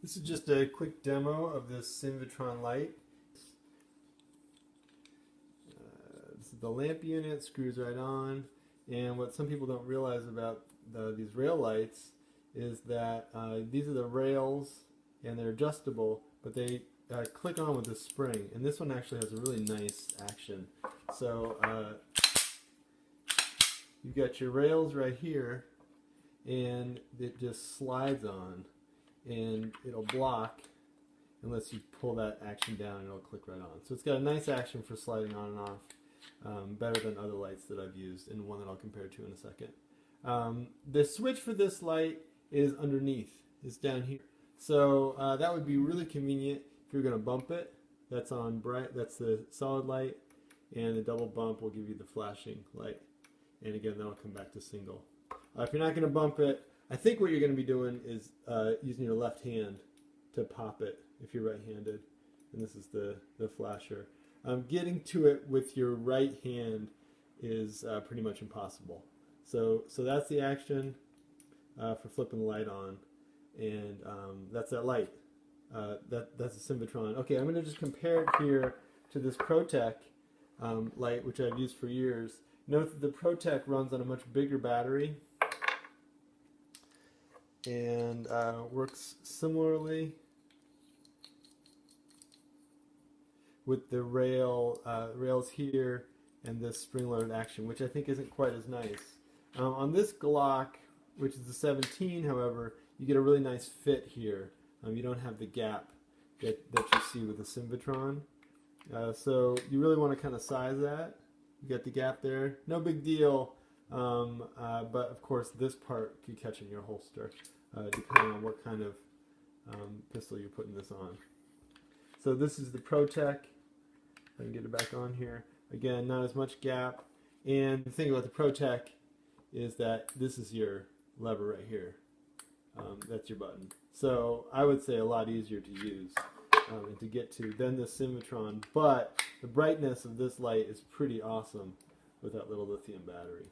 This is just a quick demo of this Sinvitron light. This is the lamp unit, screws right on, and what some people don't realize about these rail lights is that these are the rails and they're adjustable, but they click on with a spring, and this one actually has a really nice action. So you've got your rails right here, and it just slides on, and it'll block unless you pull that action down, and it'll click right on. So it's got a nice action for sliding on and off, better than other lights that I've used, and one that I'll compare to in a second. The switch for this light is underneath. It's down here. So that would be really convenient if you're going to bump it. That's on bright. That's the solid light, and the double bump will give you the flashing light. And again, then I'll come back to single. If you're not going to bump it, I think what you're going to be doing is using your left hand to pop it if you're right-handed. And this is the flasher. Getting to it with your right hand is pretty much impossible. So that's the action for flipping the light on, and that's that light. That's a Sinvitron. Okay, I'm going to just compare it here to this ProTech light, which I've used for years. Note that the ProTech runs on a much bigger battery and works similarly with the rails here and this spring-loaded action, which I think isn't quite as nice. On this Glock, which is the 17, however, you get a really nice fit here. You don't have the gap that you see with the Sinvitron. So you really want to kind of size that. You got the gap there. No big deal, but of course this part could catch in your holster, depending on what kind of pistol you're putting this on. So this is the ProTech. I can get it back on here. Again, not as much gap. And the thing about the ProTech is that this is your lever right here. That's your button. So I would say a lot easier to use and to get to than the Sinvitron. But the brightness of this light is pretty awesome with that little lithium battery.